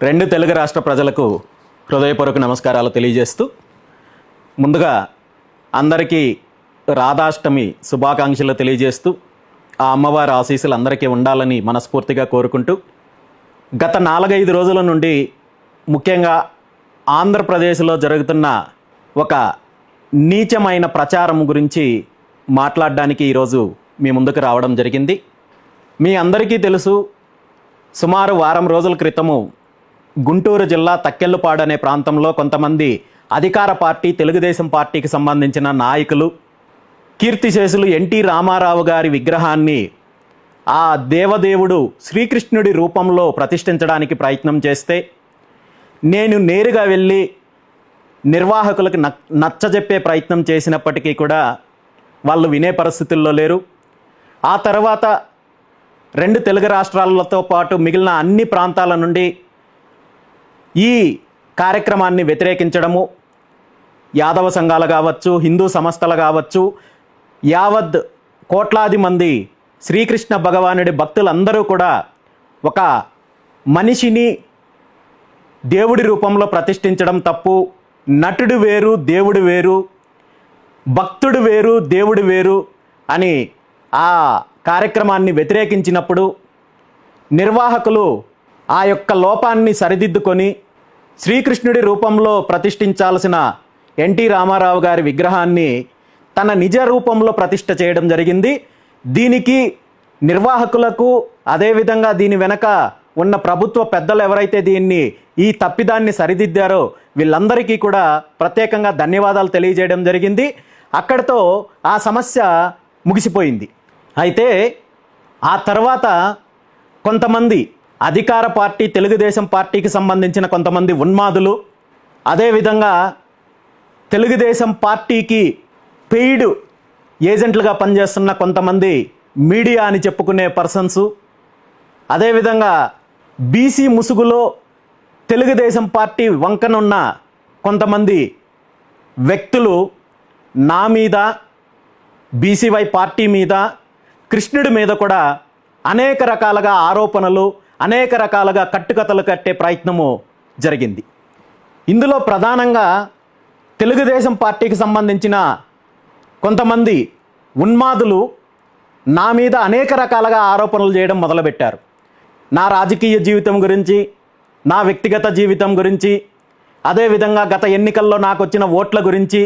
రెండు తెలుగు రాష్ట్ర ప్రజలకు హృదయపూర్వక నమస్కారాలు తెలియజేస్తూ ముందుగా అందరికీ రాధాష్టమి శుభాకాంక్షలు తెలియజేస్తూ ఆ అమ్మవారి ఆశీస్సులు అందరికీ ఉండాలని మనస్ఫూర్తిగా కోరుకుంటూ గత 4-5 రోజుల నుండి ముఖ్యంగా ఆంధ్రప్రదేశ్లో జరుగుతున్న ఒక నీచమైన ప్రచారం గురించి మాట్లాడడానికి ఈరోజు మీ ముందుకు రావడం జరిగింది. మీ అందరికీ తెలుసు, సుమారు వారం రోజుల క్రితము గుంటూరు జిల్లా తక్కెళ్ళపాడు అనే ప్రాంతంలో కొంతమంది అధికార పార్టీ తెలుగుదేశం పార్టీకి సంబంధించిన నాయకులు కీర్తిశేషులు ఎన్టీ రామారావు గారి విగ్రహాన్ని ఆ దేవదేవుడు శ్రీకృష్ణుడి రూపంలో ప్రతిష్ఠించడానికి ప్రయత్నం చేస్తే నేను నేరుగా వెళ్ళి నిర్వాహకులకు నచ్చజెప్పే ప్రయత్నం చేసినప్పటికీ కూడా వాళ్ళు వినే పరిస్థితుల్లో లేరు. ఆ తర్వాత 2 తెలుగు రాష్ట్రాలతో పాటు మిగిలిన అన్ని ప్రాంతాల నుండి ఈ కార్యక్రమాన్ని వ్యతిరేకించడము, యాదవ సంఘాలు కావచ్చు, హిందూ సంస్థలు కావచ్చు, యావత్ కోట్లాది మంది శ్రీకృష్ణ భగవానుడి భక్తులందరూ కూడా ఒక మనిషిని దేవుడి రూపంలో ప్రతిష్ఠించడం తప్పు, నటుడు వేరు దేవుడు వేరు, భక్తుడు వేరు దేవుడు వేరు అని ఆ కార్యక్రమాన్ని వ్యతిరేకించినప్పుడు నిర్వాహకులు ఆ యొక్క లోపాన్ని సరిదిద్దుకొని శ్రీకృష్ణుడి రూపంలో ప్రతిష్ఠించాల్సిన ఎన్టీ రామారావు గారి విగ్రహాన్ని తన నిజ రూపంలో ప్రతిష్ఠ చేయడం జరిగింది. దీనికి నిర్వాహకులకు, అదేవిధంగా దీని వెనక ఉన్న ప్రభుత్వ పెద్దలు ఎవరైతే ఈ తప్పిదాన్ని సరిదిద్దారో వీళ్ళందరికీ కూడా ప్రత్యేకంగా ధన్యవాదాలు తెలియజేయడం జరిగింది. అక్కడితో ఆ సమస్య ముగిసిపోయింది. అయితే ఆ తర్వాత కొంతమంది అధికార పార్టీ తెలుగుదేశం పార్టీకి సంబంధించిన కొంతమంది ఉన్మాదులు, అదేవిధంగా తెలుగుదేశం పార్టీకి పెయిడ్ ఏజెంట్లుగా పనిచేస్తున్న కొంతమంది మీడియా అని చెప్పుకునే పర్సన్స్, అదేవిధంగా బీసీ ముసుగులో తెలుగుదేశం పార్టీ వంకనున్న కొంతమంది వ్యక్తులు నా మీద, బీసీవై పార్టీ మీద, కృష్ణుడి మీద కూడా అనేక రకాలుగా ఆరోపణలు, అనేక రకాలుగా కట్టుకథలు కట్టే ప్రయత్నము జరిగింది. ఇందులో ప్రధానంగా తెలుగుదేశం పార్టీకి సంబంధించిన కొంతమంది ఉన్మాదులు నా మీద అనేక రకాలుగా ఆరోపణలు చేయడం మొదలుపెట్టారు. నా రాజకీయ జీవితం గురించి, నా వ్యక్తిగత జీవితం గురించి, అదేవిధంగా గత ఎన్నికల్లో నాకు వచ్చిన ఓట్ల గురించి,